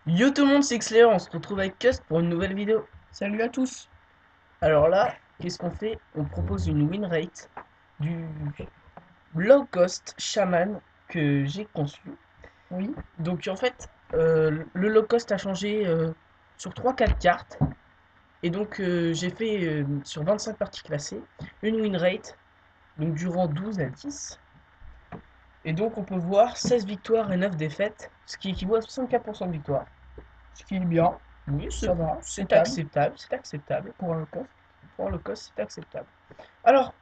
Yo tout le monde, c'est Xler, on se retrouve avec Cust pour une nouvelle vidéo. Salut à tous. Alors là, qu'est-ce qu'on fait? On propose une win rate du low cost shaman que j'ai conçu. Oui, Donc en fait, le low cost a changé sur trois quatre cartes. Et donc j'ai fait sur 25 parties classées une win rate donc durant 12 à 10. Et donc on peut voir 16 victoires et 9 défaites, ce qui équivaut à 64% de victoire. ce qui est bien, Oui, ça va, c'est c'est stable acceptable, c'est acceptable. pour un coffre. Pour le cost, c'est acceptable. Alors,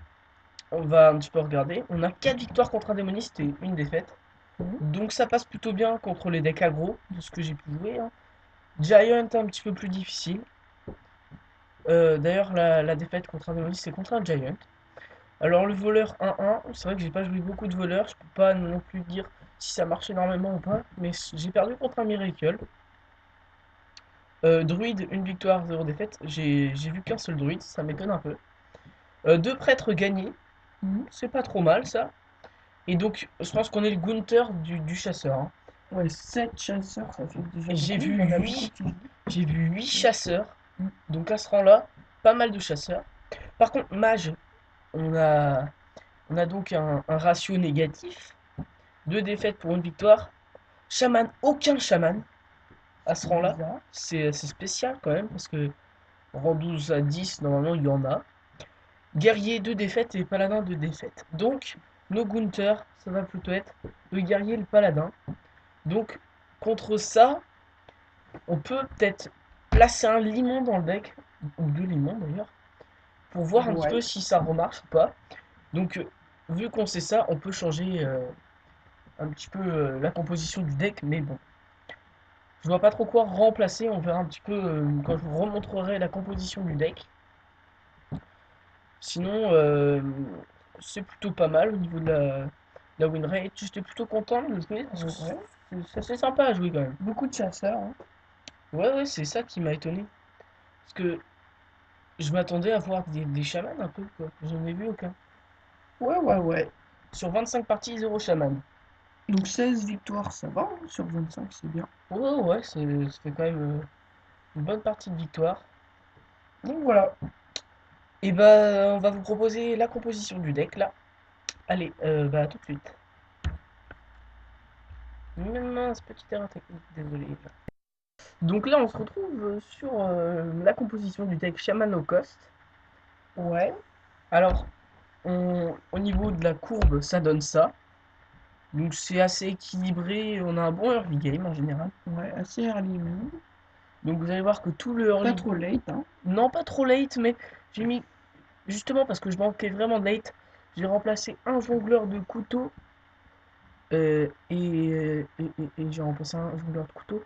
on va un petit peu regarder. On a 4 victoires contre un démoniste et une défaite. Mhm. Donc ça passe plutôt bien contre les decks aggro, de ce que j'ai pu jouer, hein. Giant un petit peu plus difficile. D'ailleurs, la défaite contre un démoniste, c'est contre un Giant. Alors le voleur 1-1, c'est vrai que j'ai pas joué beaucoup de voleurs, je peux pas non plus dire si ça marche énormément ou pas, mais j'ai perdu contre un Miracle. Druide, une victoire, zéro défaite. J'ai vu qu'un seul druide, ça m'étonne un peu. Deux prêtres gagnés, Mhm. c'est pas trop mal ça. Et donc, je pense qu'on est le Gunther du chasseur, hein. Ouais, 7 chasseurs, ça fait déjà Et beaucoup. Il y en a beaucoup qui jouent. j'ai vu 8 Mhm. chasseurs. Donc à ce rang-là, pas mal de chasseurs. Par contre, mage, on a, on a donc un ratio négatif. Deux défaites pour une victoire. Chaman, aucun chaman à ce C'est rang-là. bizarre. C'est assez spécial quand même, parce que rang 12 à 10, normalement, il y en a. Guerrier, deux défaites et paladin, deux défaites. Donc, nos Gunther, ça va plutôt être le guerrier et le paladin. Donc, contre ça, on peut peut-être placer un limon dans le deck, ou deux limons d'ailleurs, pour voir un petit peu Ouais. si ça remarche ou pas. Donc, vu qu'on sait ça, on peut changer un petit peu la composition du deck, mais bon. Je vois pas trop quoi remplacer, on verra un petit peu quand je vous remontrerai la composition du deck. Sinon, c'est plutôt pas mal au niveau de la win rate. J'étais plutôt content de le jouer parce que Ouais. c'est assez sympa à jouer quand même. Beaucoup de chasseurs, hein. Ouais, ouais, c'est ça qui m'a étonné. Parce que je m'attendais à voir des chamans un peu, quoi. J'en ai vu aucun. Ouais, ouais, ouais. Sur 25 parties, zéro chaman. Donc 16 victoires, ça va, hein. Sur 25, c'est bien. Ouais, ouais, ouais, c'était quand même une bonne partie de victoire. Donc voilà. Et bah, on va vous proposer la composition du deck là. Allez, bah, à tout de suite. Mince, petite erreur technique, désolé. Donc là, on se retrouve sur la composition du deck Shaman No Cost. Ouais. Alors, au niveau de la courbe, ça donne ça. Donc c'est assez équilibré, on a un bon early game en général. Ouais, assez early même. Donc vous allez voir que tout le Pas early... trop late, hein. Non, pas trop late, mais j'ai mis... Justement parce que je manquais vraiment de late, j'ai remplacé un jongleur de couteau et j'ai remplacé un jongleur de couteau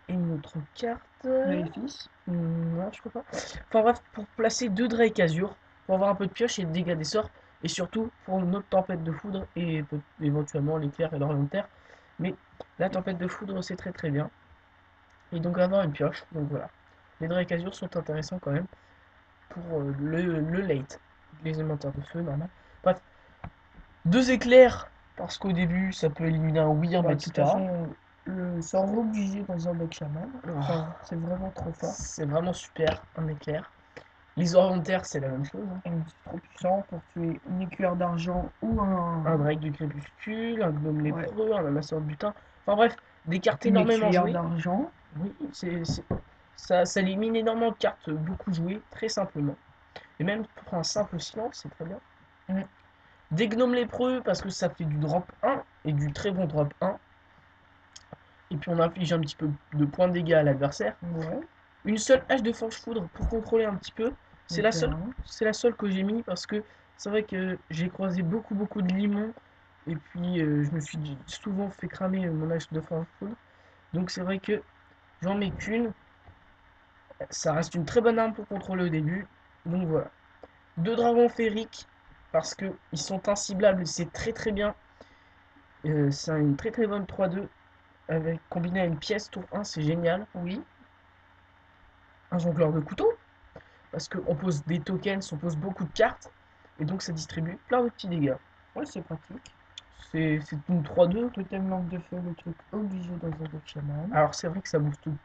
et une autre carte. Maléfice. Non, je crois pas. Enfin bref, pour placer deux Drake Azur, pour avoir un peu de pioche et de dégâts des sorts, et surtout pour une autre tempête de foudre et éventuellement l'éclair et l'orient de terre. Mais la tempête de foudre c'est très très bien. Et donc avoir une pioche, donc voilà. Les Drake Azur sont intéressants quand même pour le late. Les élémentaires de feu, normal. Bref, deux éclairs, parce qu'au début ça peut éliminer un Wyrm, Bah, de toute etc. façon, le sort obligé dans un deck chaman. Oh, Enfin, c'est vraiment trop fort. c'est vraiment super, un éclair. Les orients de terre c'est la même chose, hein. Et c'est trop puissant pour tuer une écueur d'argent ou un. Un Drake du crépuscule, un gnome Ouais. lépreux, un amasseur de butin. Enfin bref, des cartes Une énormément écuyer jouées. d'argent. Oui, ça élimine énormément de cartes beaucoup jouées, très simplement. Et même pour un simple silence, c'est très bien. Mm. Des gnomes lépreux, parce que ça fait du drop 1, et du très bon drop 1. Et puis on inflige un petit peu de points de dégâts à l'adversaire. Ouais, Une seule hache de forge foudre pour contrôler un petit peu. C'est la seule, bien. c'est la seule que j'ai mis parce que c'est vrai que j'ai croisé beaucoup de limons. Et puis je me suis souvent fait cramer mon hache de forge foudre. Donc c'est vrai que j'en mets qu'une. Ça reste une très bonne arme pour contrôler au début. Donc voilà. Deux dragons féeriques parce que ils sont inciblables. C'est très très bien. C'est une très très bonne 3-2 avec combiné à une pièce tour 1, c'est génial. Oui, Un jongleur de couteau parce qu'on pose des tokens, on pose beaucoup de cartes et donc ça distribue plein de petits dégâts. ouais, c'est pratique. c'est une 3-2. Totem langue de feu, le truc obligé dans un deck chaman. Alors c'est vrai que ça booste tout.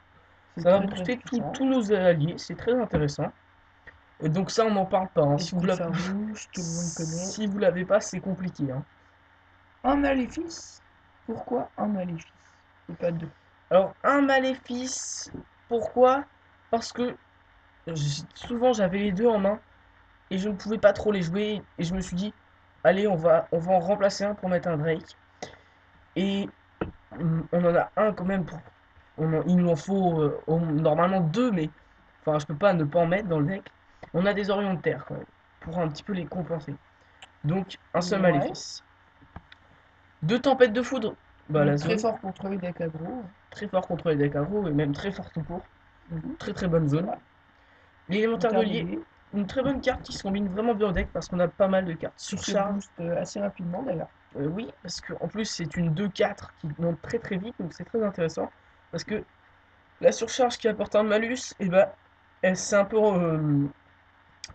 C'est Ça va très très booster puissant. tous nos alliés, c'est très intéressant. Et donc ça, on n'en parle pas, hein. Si vous Esprit l'avez farouche, tout le monde connaît. si vous l'avez pas, c'est compliqué, hein. Un maléfice? Pourquoi un maléfice? Et pas deux. Alors, un maléfice, pourquoi? Parce que souvent j'avais les deux en main et je ne pouvais pas trop les jouer. Et je me suis dit, allez, on va en remplacer un pour mettre un Drake. Et on en a un quand même pour. Il nous en faut normalement deux, mais enfin, je peux pas ne pas en mettre dans le deck. On a des Orions de Terre quand même, pour un petit peu les compenser. Donc, un seul Ouais. maléfice. Deux tempêtes de foudre, bah la Donc très zone, fort contre les decks aggro. très fort contre les decks aggro et même très fort tout court. Mhm. Très très bonne zone. Ouais. L'élémentaire de Élémentaire de lier, lier, une très bonne carte qui se combine vraiment bien au deck parce qu'on a pas mal de cartes. qui se Surcharge, booste assez rapidement d'ailleurs. oui, parce qu'en plus c'est une 2-4 qui monte très très vite, donc c'est très intéressant. Parce que la surcharge qui apporte un malus, et bah, c'est un peu.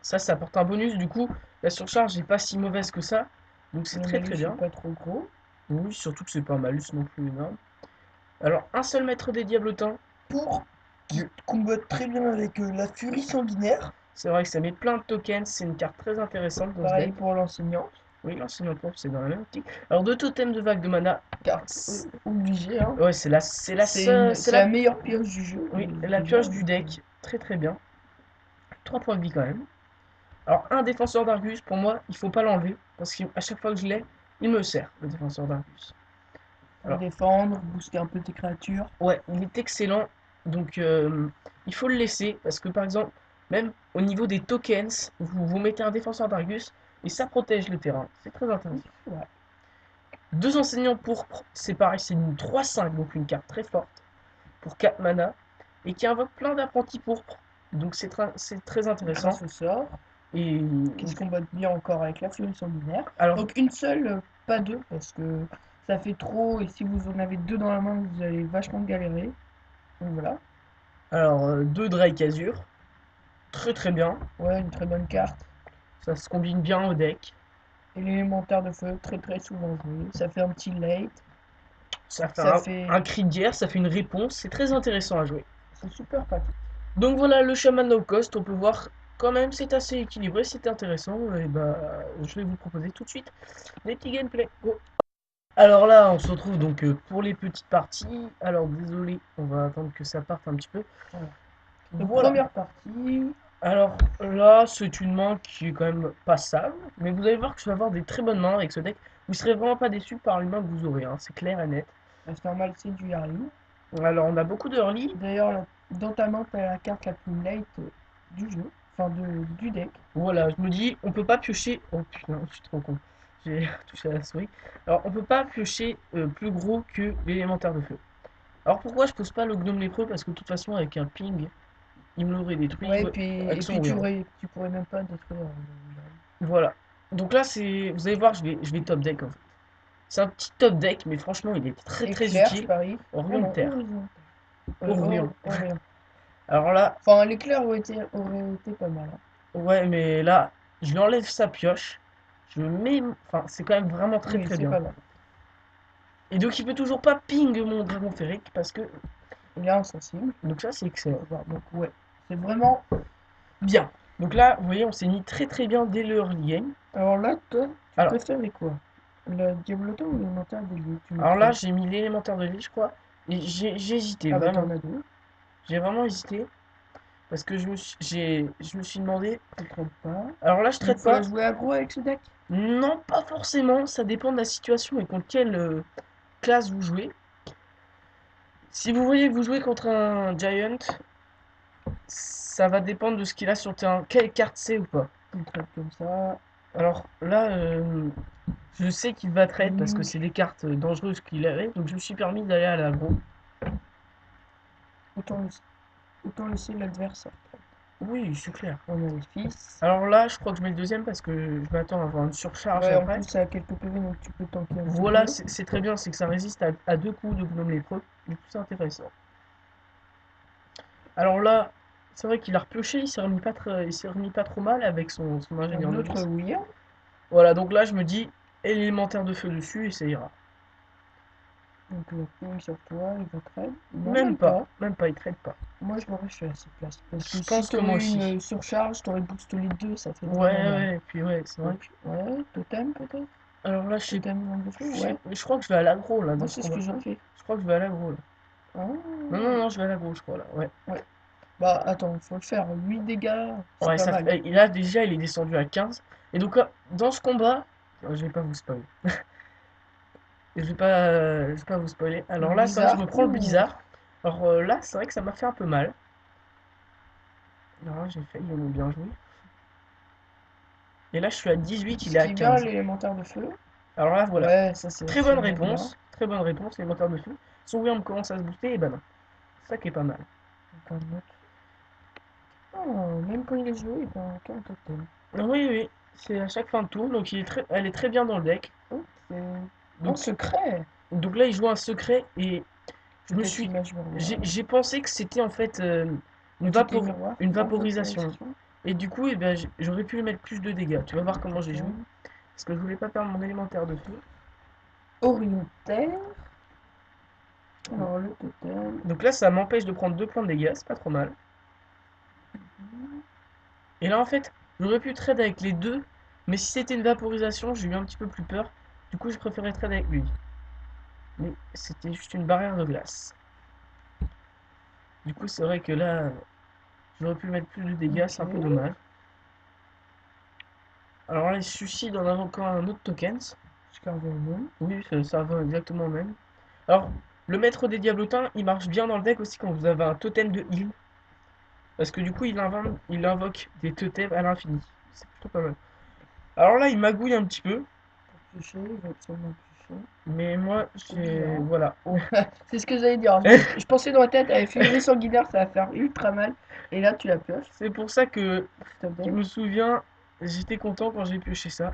Ça apporte un bonus, du coup, la surcharge n'est pas si mauvaise que ça. Donc c'est Le très malus très n'est bien. pas trop gros. Oui, surtout que c'est pas un malus non plus énorme. Alors, un seul maître des diablotins, Pour qui combat très bien avec la furie sanguinaire. c'est vrai que ça met plein de tokens, c'est une carte très intéressante dans ce Pareil deck. pour l'enseignante. Oui, l'enseignant prof, c'est dans la même optique. Alors, deux totems de vague de mana, Carte obligée, hein. ouais, c'est la seule, c'est C'est la la, meilleure pioche du jeu. oui, la Déjà. pioche du deck, très très bien. 3 points de vie quand même. Alors, un défenseur d'Argus, pour moi, il faut pas l'enlever, parce qu'à chaque fois que je l'ai, il me sert, le défenseur d'Argus. Pour Alors, défendre, booster un peu tes créatures. ouais, il est excellent, donc il faut le laisser, parce que par exemple, même au niveau des tokens, vous mettez un défenseur d'Argus, et ça protège le terrain, c'est très intéressant. Ouais. Deux enseignants pourpres, c'est pareil, c'est une 3-5, donc une carte très forte, pour 4 mana, et qui invoque plein d'apprentis pourpres, donc c'est très intéressant. Grâce au sort. Et Qui se combattent bien encore avec la furie sanguinaire. alors, Donc une seule, pas deux, parce que ça fait trop, et si vous en avez deux dans la main, vous allez vachement galérer. Donc voilà. deux Drake Azur, très très bien, Ouais, une très bonne carte. ça se combine bien au deck, Et l'élémentaire de feu, très très souvent joué. Ça fait un petit late. ça fait Ça un fait. cri de guerre, ça fait une réponse, c'est très intéressant à jouer. C'est super pratique. Donc voilà, le Shaman No Cost, on peut voir quand même, c'est assez équilibré, c'est intéressant, et bah je vais vous proposer tout de suite des petits gameplays. Go. Alors là, on se retrouve donc pour les petites parties. Alors désolé, on va attendre que ça parte un petit peu. Voilà. Donc Voilà. première partie. Alors là, c'est une main qui est quand même passable, mais vous allez voir que je vais avoir des très bonnes mains avec ce deck. Vous serez vraiment pas déçus par les mains que vous aurez, hein, c'est clair et net. C'est normal, c'est du Harry. Alors on a beaucoup de early. D'ailleurs, dans ta main, tu as la carte la plus late du jeu. Enfin, du deck. Voilà, je me dis, on peut pas piocher. Oh putain, je suis trop con. J'ai touché à la souris. Alors, on peut pas piocher plus gros que l'élémentaire de feu. Alors, pourquoi je pose pas le gnome lépreux? Parce que de toute façon, avec un ping, il me l'aurait détruit Ouais, avec et son puis wheel. tu pourrais même pas détruire. Voilà. Donc là, vous allez voir, je vais top deck en fait. C'est un petit top deck, mais franchement, il est très très Éclair, je utile. parie. Orion Non, de non, terre. horizontal. Orion. Orion. Alors là, Enfin, l'éclair aurait été pas mal, hein. ouais, mais là, je lui enlève sa pioche. Je mets. Enfin, c'est quand même vraiment très Oui, très c'est bien. pas mal. Et donc, il peut toujours pas ping mon dragon férique parce que. Il est insensible. Donc, ça, c'est excellent. Donc, ouais. C'est vraiment. Bien. Donc là, vous voyez, on s'est mis très très bien dès le early game. Alors là, toi, tu Alors, préférais quoi? Le Diablotin ou l'élémentaire des lieux tu alors là, mettrais? j'ai mis l'élémentaire de l'île, je crois. Et j'ai hésité, Ah bah vraiment. t'en as deux. J'ai vraiment hésité. Parce que je me suis demandé. Tu traites pas. Alors là, je Donc traite faut la pas. jouer aggro avec ce deck. Non, pas forcément. Ça dépend de la situation et contre quelle classe vous jouez. Si vous voyez que vous jouez contre un Giant, ça va dépendre de ce qu'il a sur le terrain. Quelle carte c'est ou pas. Tu traites comme ça. Alors là, je sais qu'il va trade parce que Donc, c'est des cartes dangereuses qu'il avait. Donc je me suis permis d'aller à l'aggro. autant, autant laisser l'adversaire trade. Oui, c'est clair. On a les fils. Alors là, je crois que je mets le deuxième parce que je m'attends à avoir une surcharge Ouais, en après. plus ça a quelques PV donc tu peux tanker un petit Voilà, peu. c'est très bien, c'est que ça résiste à deux coups de gnome lépreux. Du coup, c'est intéressant. Alors là, c'est vrai qu'il a repioché, il s'est remis pas trop mal avec son ingénieur Un autre novice. Weir. Voilà, donc là, je me dis, élémentaire de feu dessus et ça ira. Donc le ping sur toi, il va trade. Non, même Même pas, il trade pas. Moi, je l'aurais fait à cette place. Parce que Je si pense que moi t'aurais eu aussi. une surcharge, t'aurais boosté les deux, ça fait Ouais, vraiment mal. ouais, et puis ouais, c'est vrai. Donc, ouais, totem peut-être? Alors là, Totem langue de feu, ouais. je crois que je vais à l'aggro là dans Moi, ce c'est ce combat. que j'aurais fait. Je crois que je vais à l'aggro là. Ah, Non, je vais à l'aggro, je crois là. Ouais. ouais. Bah, attends, faut le faire. 8 dégâts, c'est Ouais, pas ça mal. fait. Et là, déjà, il est descendu à 15. Et donc, dans ce combat, je vais pas vous spoiler. Je vais pas vous spoiler. Alors là, c'est vrai que je Bizarre me prends le coup. blizzard. Alors là, c'est vrai que ça m'a fait un peu mal. Alors là, j'ai failli bien joué. Et là, je suis à 18, il Ce est à qui est bien, 15. l'élémentaire de feu. Alors là, voilà. Ouais, ça c'est bien. Très bonne réponse, les moteurs de feu. Son Wyrm commence à se booster, et ben non. C'est ça qui est pas mal. Donc, un autre. Oh, même quand il est joué, il peut encore un totem. Oui, c'est à chaque fin de tour, donc elle est très bien dans le deck. Ok. En Donc, secret. donc là, il joue un secret et je me Peut-être suis, image miroir. j'ai pensé que c'était en fait Entité miroir. une Ah, vaporisation. vaporisation. Et du coup, eh ben, j'aurais pu lui mettre plus de dégâts. Tu vas voir comment j'ai joué. Totem. Parce que je voulais pas perdre mon élémentaire de feu. Orientaire. Alors, le totem. Donc là, ça m'empêche de prendre 2 points de dégâts, c'est pas trop mal. Et là, en fait, j'aurais pu trade avec les deux, mais si c'était une vaporisation, j'ai eu un petit peu plus peur. Du coup, je préférais trade avec lui. Mais c'était juste une barrière de glace. Du coup, c'est vrai que là, j'aurais pu mettre plus de dégâts, c'est un peu Ok. dommage. Alors là, il suffit d'en invoquant un autre token. Scarvermon. Oui, ça va exactement au même. Alors, le maître des diablotins, il marche bien dans le deck aussi quand vous avez un totem de heal. Parce que du coup, il invoque des totems à l'infini. C'est plutôt pas mal. Alors là, il magouille un petit peu. Pour piocher, il va absolument piocher. Mais moi, j'ai. Bien. Voilà. C'est ce que j'allais dire. Je pensais dans la tête, avec furie sanguinaire, ça va faire ultra mal. Et là, tu la pioches. C'est pour ça que je Totem. me souviens, j'étais content quand j'ai pioché ça.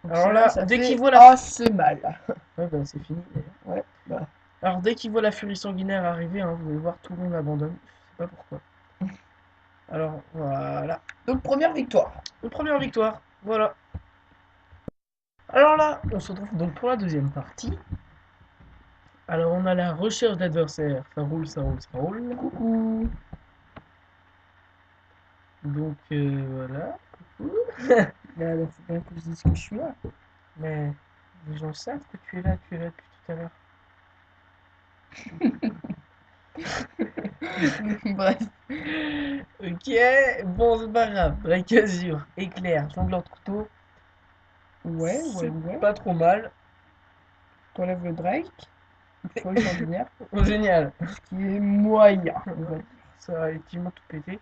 Donc Alors ça, là, ça dès qu'il fait voit la. assez mal. Ouais, bah c'est fini d'ailleurs. Ouais, bah. Alors dès qu'il voit la furie sanguinaire arriver, hein, vous allez voir, tout le monde abandonne. Je sais pas pourquoi. Alors voilà. Donc, première victoire. Une première victoire. Voilà. Alors là, on se retrouve donc pour la deuxième partie. Alors on a la recherche d'adversaires. Ça roule, ça roule, ça roule. Coucou. Donc voilà. Coucou. Là, il faut bien que je dise que je suis là. Mais les gens savent que tu es là depuis tout à l'heure. Bref. Ok, bon, c'est pas grave. Break-Azure, éclair, jongleur de couteau, Ouais. c'est pas trop mal. T'enlèves le Drake. Folie sanguinaire. Oh, génial. Ce qui est moyen, on va dire. Ça a effectivement tout pété.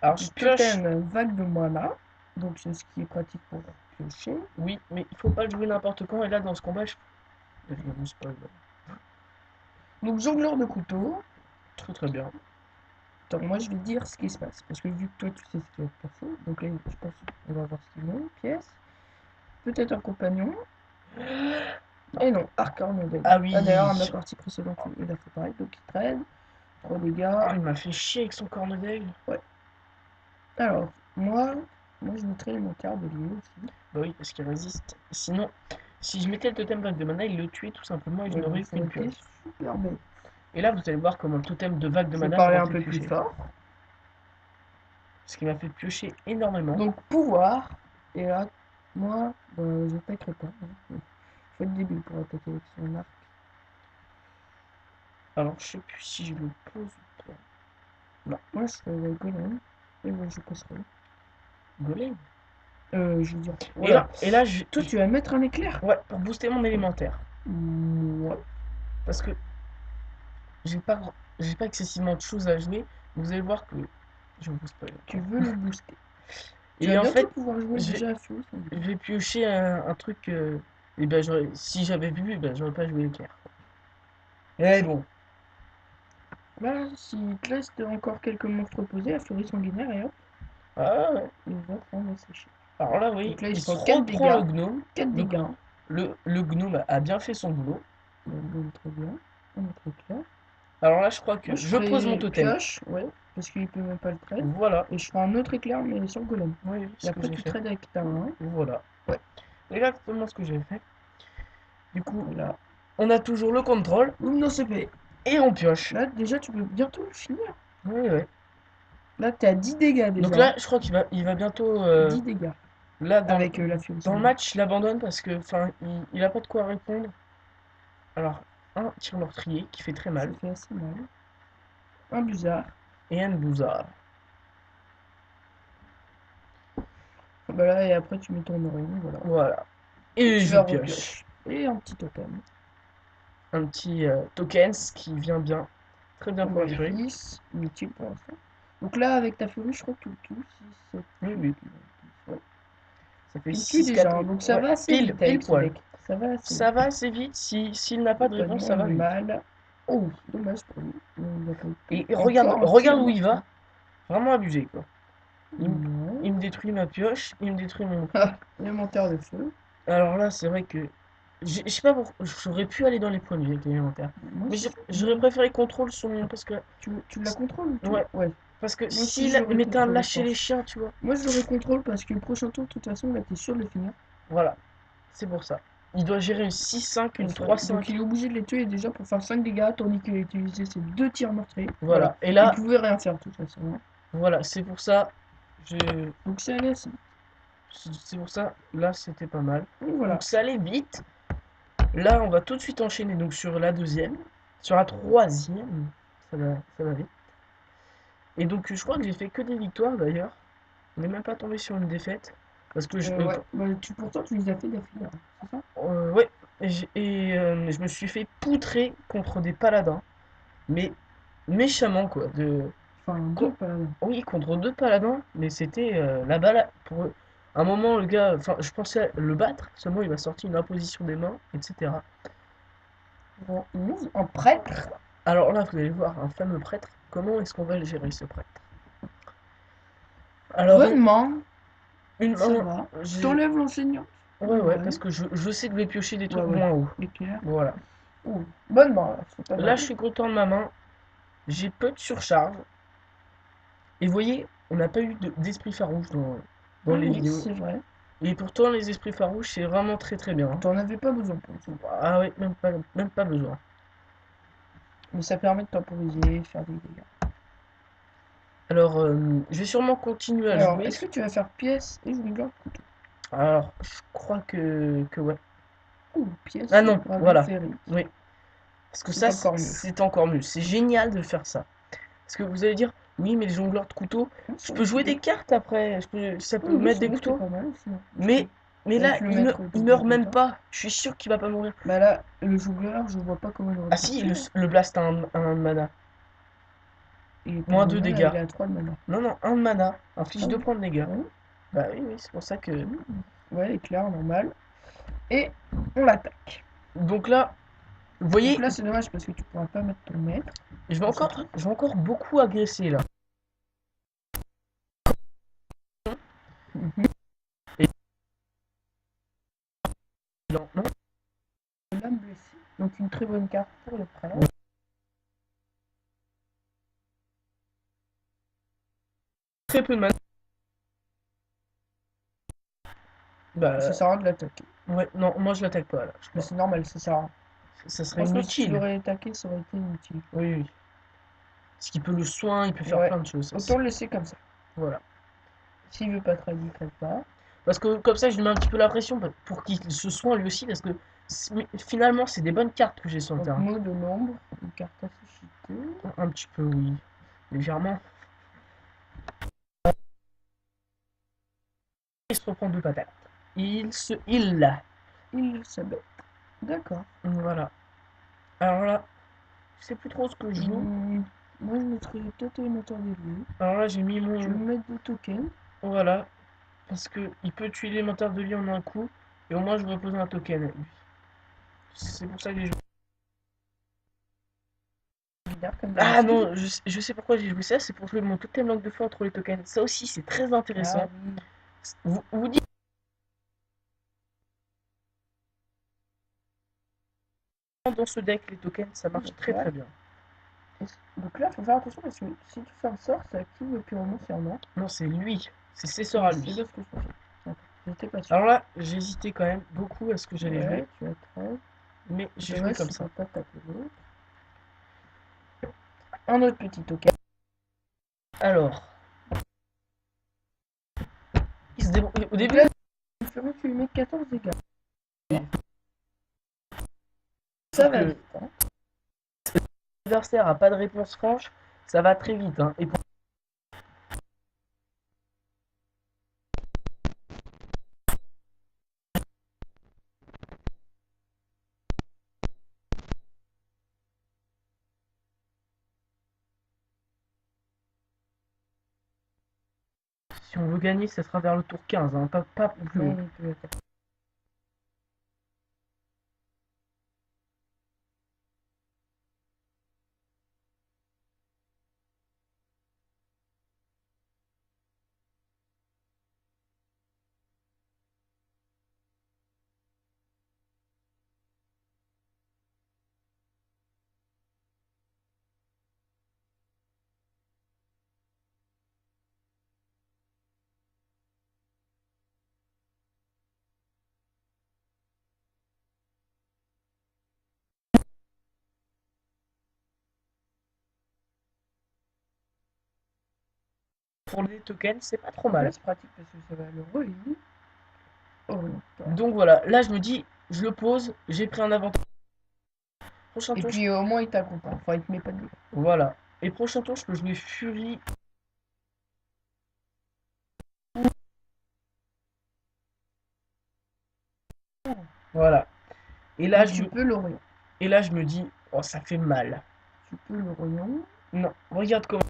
Alors, je pioche. Totem, vague de mana. Donc, c'est ce qui est pratique pour piocher. Oui, mais il faut pas le jouer n'importe quand. Et là, dans ce combat, je me spoil. Donc, jongleur de couteau. Très très bien. Attends, moi je vais dire ce qui se passe. Parce que vu que toi tu sais ce qui va se passer. Donc là, je pense qu'on va voir ce qu'il veut. Pièce. Peut-être un compagnon. Et non, Arcane modèle. Ah oui. D'ailleurs, à ma partie précédente, il a fait pareil. Donc, il traîne. 3 dégâts. Ah, il m'a fait chier avec son corne d'aigle. Ouais. Alors, moi je mettrais mon quart de lieu aussi. Bah oui, parce qu'il résiste. Sinon, si je mettais le totem vague de mana, il le tuait tout simplement et je Ouais, n'aurais donc ça qu'une aurait été pioche. super bête. Et là, vous allez voir comment le totem de vague de Je vais mana parler va un peu plus piocher. fort. Ce qui m'a fait piocher énormément. Donc, pouvoir. Et là, moi, je n'attaquerai pas. Il faut être débile pour attaquer avec son arc. Alors, je sais plus si je le pose ou pas. Non, moi je ferai golem. Et moi je passerai. Golem. Je veux dire. Et Voilà. là, Toi, tu vas mettre un éclair? ouais, pour booster mon élémentaire. Ouais. Parce que j'ai pas, j'ai pas excessivement de choses à jouer. Vous allez voir que je vous spoil. Tu veux le booster. Tu Et vas en bientôt fait, pouvoir jouer je déjà à feu. je vais piocher un truc. Et ben, si j'avais vu, ben, j'aurais pas joué éclair. Et bon. Là, s'il te reste encore quelques monstres posés, à furie sanguinaire et hop, Ah ouais. il va prendre à sécher. Alors là, oui, Donc là, il il prend 4 reprend le dégâts. gnome. 4 Donc, dégâts. le gnome a bien fait son boulot. Donc, très bien. Un autre éclair. Alors là, je crois que Moi, je je pose mon ferai totem. pioche, ouais, parce qu'il peut même pas le trade. Voilà. Et je ferai un autre écleur, mais sur le golem. Oui, Et ce que après, j'ai tu fait. trades avec ta main. Voilà. Ouais. exactement ce que j'ai fait. Du coup, Voilà. on a toujours le contrôle Oum, non, c'est fait. et on pioche. Là, déjà, tu peux bientôt le finir. Oui, oui. Là, t'es à 10 dégâts Donc déjà. là, je crois qu'il va bientôt. 10 dégâts. Là, Avec la dans le furieuse. match, il abandonne parce que, enfin, il a pas de quoi répondre. Alors, un tir meurtrier qui fait très Ça mal fait assez mal. Un bizarre. et un bouzard. Bah là, et après, tu mets ton oreille. Voilà. Voilà. Et Et tu je vas pioche. repioche. Et un petit totem. Un petit tokens qui vient bien. Très bien On pour la furie. vérifie. Inutile pour l'instant. Donc là, avec ta furie, je crois que tu le tues. 6, 7, Oui, oui. ouais. Ça fait Tu le tues 6, 4. déjà, hein, donc ça Ouais, va assez pile, vite pile avec ce poil. deck. Ça va assez Ça vite. va assez vite. S'il n'a pas de réponse, Compagnon, ça va vite. animal. Oh, dommage pour lui. Il a pas eu Et tout. regarde, Encore un tir regarde où il meurtrier. va. Vraiment abusé, quoi. Non. Il me détruit ma pioche, il me détruit mon... Ah, élémentaire de feu. Alors là, c'est vrai que... Je sais pas pourquoi... J'aurais pu aller dans les premiers avec l'élémentaire. Moi, Mais c'est j'aurais préféré contrôle son... Parce que... tu la contrôles, toi? Ouais. Ouais. Parce que Moi aussi, s'il je l'aurais mettait un contrôlé, je lâcher les pense. chiens, tu vois. Moi, je l'aurais contrôle parce que le prochain tour, de toute façon, là, t'es sûr de le finir. Voilà. C'est pour ça. Il doit gérer une 6-5, une Donc, 3-5. il est obligé de les tuer déjà pour faire 5 dégâts, tandis qu'il a utilisé ses 2 tirs meurtriers. Voilà. Et Il là, pouvait rien faire, de toute façon, hein. voilà. C'est pour ça... Je... Donc, c'est allé assez. C'est pour ça, là, c'était pas mal. Donc, voilà. Donc ça allait vite. Là, on va tout de suite enchaîner donc sur la deuxième. Sur la troisième. Ça va vite. Et donc, je crois que j'ai fait que des victoires d'ailleurs. On n'est même pas tombé sur une défaite. Parce que Ouais. Bah, pourtant, tu les as fait d'affilée, hein, c'est ça? ouais. Je me suis fait poutrer contre des paladins. Mais méchamment, quoi. Enfin, Co- 2 paladins. oui, contre deux paladins. Mais c'était la balle pour eux. À un moment, le gars, enfin, je pensais le battre. Seulement, il m'a sorti une imposition des mains, etc. Bon, 11, un prêtre. Alors là, vous allez voir, un fameux prêtre. Comment est-ce qu'on va le gérer, ce prêtre? Alors, Bonne main, une ça main. va. T'enlèves l'enseignant. Ouais, parce que je sais que je vais piocher des trucs Ouais. moins hauts. Éclair. Voilà. Oh, bonne main, là, c'est pas Là, mal. je suis content de ma main. J'ai peu de surcharge. Et vous voyez, on n'a pas eu d'esprit farouche dans Ah les oui, vidéos. c'est vrai. Et pourtant, les esprits farouches, c'est vraiment très très bien. T'en avais pas besoin pour le coup. Ah ouais, même pas besoin. Mais ça permet de temporiser, faire des dégâts. Alors, je vais sûrement continuer à Alors, jouer. est-ce que tu vas faire pièce et jongleur de couteau? Alors, je crois que ouais. Ou pièce Ah non, gravure voilà. féerique. Oui. Parce que C'est ça, encore mieux. c'est encore mieux. C'est génial de faire ça. Parce que vous allez dire, oui, mais les jongleurs de couteaux, je peux jouer des cartes après. Ça peut Oui, mettre c'est des vrai que c'est couteaux. pas mal aussi, hein. Mais là, Avec le maître du il meurt même débutant. pas. Je suis sûr qu'il va pas mourir. Bah là, le jongleur, je vois pas comment il aurait Ah pu si, tuer. le blast a un mana. Il est pas Moins de 2 mana, dégâts. il est à 3 de mana. Non, non, un mana. Inflige Ah 2 oui. points de dégâts. Ah oui. Bah oui, oui, c'est pour ça que... Ouais, éclair, normal. Et on l'attaque. Donc là, vous Donc voyez, là, c'est dommage parce que tu pourras pas mettre ton maître. je vais encore beaucoup agresser là. Mhm. Et non, non. L'âme blessée. Donc une très bonne carte pour le prêtre. Très peu de mana. Bah, Ça sert à rien de l'attaquer. ouais, non, moi je l'attaque pas là. Mais c'est normal, ça sert à rien. Ça serait Franchement, si tu inutile. l'aurais attaqué, ça aurait été inutile. Oui, oui. Parce qu'il peut le soin, il peut faire Ouais. plein de choses. Autant le laisser comme ça. Voilà. S'il veut pas trahir, il traite pas. Parce que comme ça, je lui mets un petit peu la pression pour qu'il se soigne lui aussi. Parce que finalement, c'est des bonnes cartes que j'ai sur le Donc terrain. mot de l'ombre, une carte à susciter. Un petit peu, oui. Légèrement. Il se reprend deux patates. Il Il s'abaisse. D'accord. Voilà. Alors là, je sais plus trop ce que je joue. Moi, je mettrais peut-être un moteur d'élu. Alors là, j'ai mis Je vais mon... mettre des tokens. Voilà. Parce que il peut tuer l'élémentaire de vie en un coup. Et au moins, je repose un token à lui. C'est pour ça que j'ai joué. Comme Ah d'habitude. non, je sais pourquoi j'ai joué ça. C'est pour jouer mon totem langue de feu entre les tokens. Ça aussi, c'est très intéressant. Ah oui. Vous dites dans ce deck, les tokens, ça marche très très bien. Donc là, faut faire attention parce que si tu fais un sort, ça active le pyromancien, non? Non, c'est lui. C'est ses sorts à C'est lui. bien ce que je fais. J'étais pas sûr. Alors là, j'hésitais quand même beaucoup à ce que j'allais jouer, Ouais, tu as 13. mais j'ai joué Dommage, comme tu ça. peux pas taper l'autre. Un autre petit token. Alors, au Donc début, là, tu lui mets 14 dégâts. Ça va que vite, hein. l'adversaire a pas de réponse franche, ça va très vite, hein. Et si on veut gagner, ça sera vers le tour 15, hein, pas plus Ouais, haut. il peut être. Pour les tokens, c'est pas trop Donc là, mal. c'est pratique parce que ça va le relire. Oh, Donc voilà, là je me dis, je le pose, j'ai pris un avantage. Prochain et tour, puis au moins, il t'accompagne. Enfin, il te met pas de dégâts. voilà. Et prochain tour, je peux jouer Fury. Voilà. Et là, Et je tu me, peux l'Orient. et là, je me dis, oh, ça fait mal. Tu peux l'Orient. Non, regarde comment.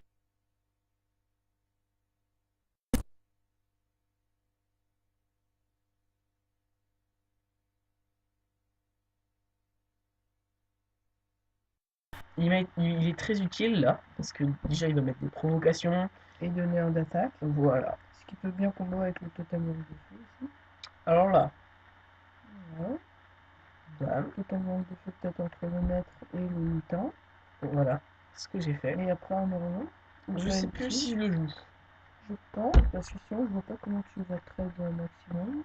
Il est très utile là, parce que déjà il va mettre des provocations. Et donner un d'attaque. Voilà. Ce qui peut bien combo avec le totem manque de feu aussi. Alors là, Voilà. bam, Totem manque de feu peut-être entre le maître et le mutant. voilà ce que j'ai fait. Et après un Orient. Ou Je pas sais plus utile, si je le joue. je pense. Parce que sinon, je vois pas comment tu vas 13 au maximum.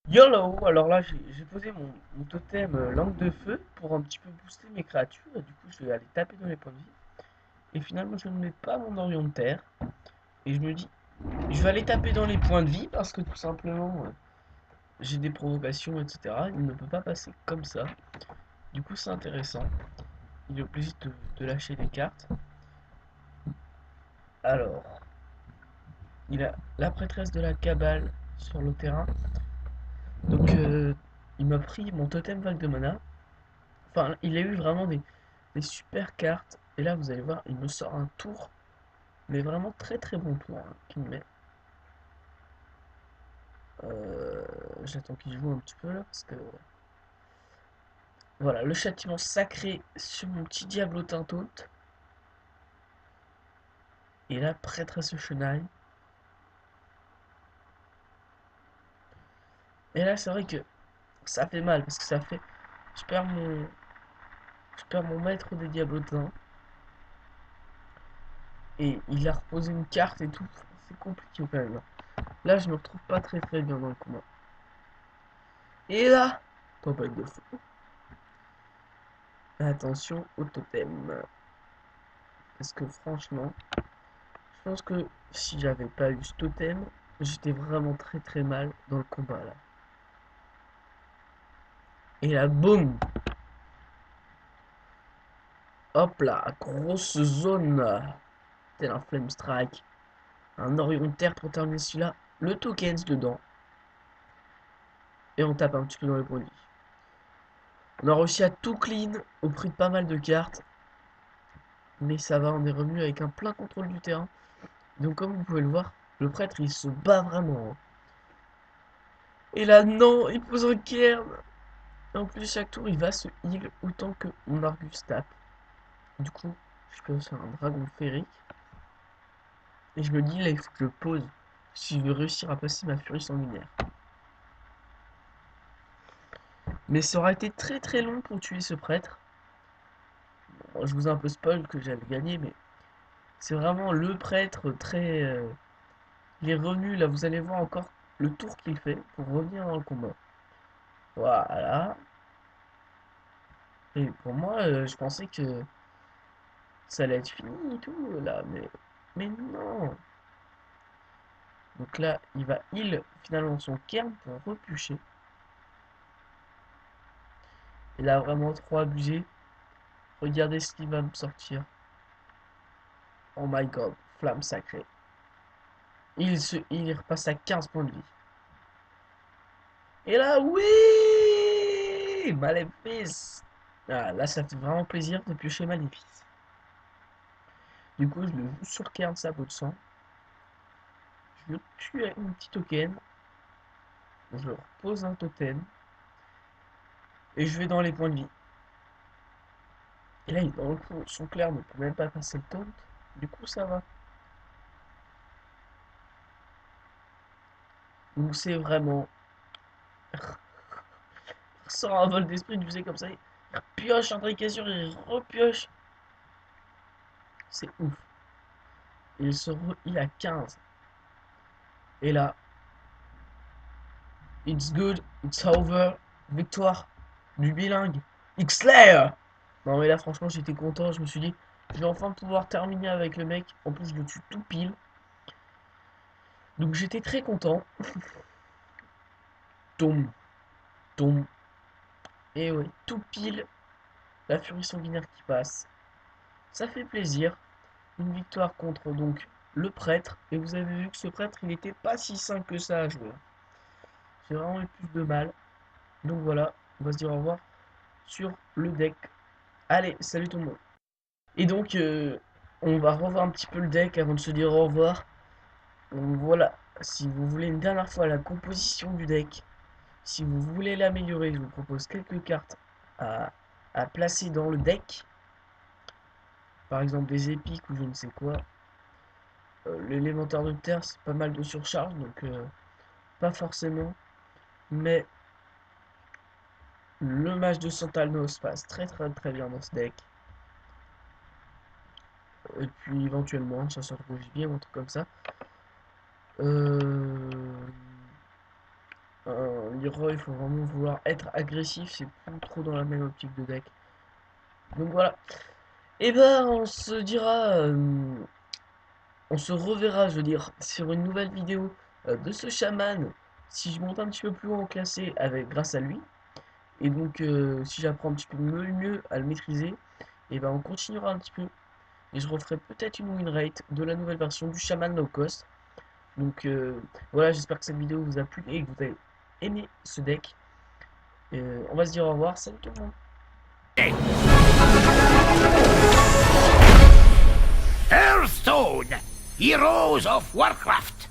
YOLO! Alors là, j'ai posé mon totem langue de feu pour un petit peu booster mes créatures. Et du coup, je vais aller taper dans les points de vie. Et finalement, je ne mets pas mon Orion de terre. Et je me dis, je vais aller taper dans les points de vie parce que tout simplement, j'ai des provocations, etc. Il ne peut pas passer comme ça. Du coup, c'est intéressant. Il est obligé de lâcher des cartes. Alors, il a la prêtresse de la cabale sur le terrain. Donc, il m'a pris mon totem vague de mana. Enfin, il a eu vraiment des super cartes. Et là, vous allez voir, il me sort un tour. Mais vraiment très très bon tour hein, qu'il me met. J'attends qu'il joue un petit peu là parce que voilà, le châtiment sacré sur mon petit diablotin taunt. Et la prêtresse chenaille. Et là, c'est vrai que ça fait mal parce que ça fait. Je perds mon, je perds mon maître des diablotins. Et il a reposé une carte et tout. C'est compliqué quand même. Là, je me retrouve pas très très bien dans le combat. Et là, tempête de feu. Attention au totem. Parce que franchement, je pense que si j'avais pas eu ce totem, j'étais vraiment très très mal dans le combat là. Et là, boum! Hop là, grosse zone. Tel un Flame Strike. Un Orion de terre pour terminer celui-là. Le tokens dedans. Et on tape un petit peu dans les produits. On a réussi à tout clean au prix de pas mal de cartes. Mais ça va, on est revenu avec un plein contrôle du terrain. Donc comme vous pouvez le voir, le prêtre il se bat vraiment. Et là non, il pose un cairn. En plus chaque tour il va se heal autant que mon Argus tape. Du coup, je peux faire un dragon férique. Et je me dis là il faut que je pose si je veux réussir à passer ma furie sanguinaire. Mais ça aura été très très long pour tuer ce prêtre. Bon, je vous ai un peu spoil que j'avais gagné, mais c'est vraiment le prêtre très... il est revenu, là vous allez voir encore le tour qu'il fait pour revenir dans le combat. Voilà. Et pour moi, je pensais que ça allait être fini et tout, là, mais non. Donc là, il va heal finalement son cairn pour repûcher. Il a vraiment trop abusé. Regardez ce qu'il va me sortir. Oh my god, flamme sacrée. Il repasse à 15 points de vie. Et là, oui! Maléfice! Ah, là, ça fait vraiment plaisir de piocher Maléfice. Du coup, je le joue sur cairn sabot de sang. Je le tue avec mon petit token. Je repose un totem. Et je vais dans les points de vie. Et là, dans le coup, son clair ne peut même pas passer le taunt. Du coup, ça va. Donc, c'est vraiment. Il sort un vol d'esprit, tu sais, comme ça. Il pioche un cassure, il repioche. C'est ouf. Il a 15. Et là, it's good, it's over. Victoire du bilingue. X-Slayer! Non, mais là, franchement, j'étais content. Je me suis dit, je vais enfin pouvoir terminer avec le mec. En plus, je le tue tout pile. Donc, j'étais très content. Tombe, tombe. Et ouais, tout pile. La furie sanguinaire qui passe. Ça fait plaisir. Une victoire contre donc le prêtre. Et vous avez vu que ce prêtre, il n'était pas si simple que ça à jouer. J'ai vraiment eu plus de mal. Donc voilà, on va se dire au revoir sur le deck. Allez, salut tout le monde. Et donc, on va revoir un petit peu le deck avant de se dire au revoir. Donc voilà, si vous voulez une dernière fois la composition du deck, si vous voulez l'améliorer, je vous propose quelques cartes à, à placer dans le deck. Par exemple des épiques ou je ne sais quoi. L'élémentaire de terre, c'est pas mal de surcharge, donc pas forcément. Mais le mage de Santalnos passe très très très bien dans ce deck. Et puis éventuellement un chasseur de gibier ou un truc comme ça. Un Leroy, il faut vraiment vouloir être agressif, c'est plus trop dans la même optique de deck. Donc voilà. Et ben on se dira, on se reverra, je veux dire, sur une nouvelle vidéo de ce chaman. Si je monte un petit peu plus haut en classé avec grâce à lui. Et donc si j'apprends un petit peu mieux à le maîtriser, et ben on continuera un petit peu. Et je referai peut-être une win rate de la nouvelle version du chaman low cost. Donc voilà, j'espère que cette vidéo vous a plu et que vous avez aimé ce deck. On va se dire au revoir, salut tout le monde. Hearthstone, Heroes of Warcraft.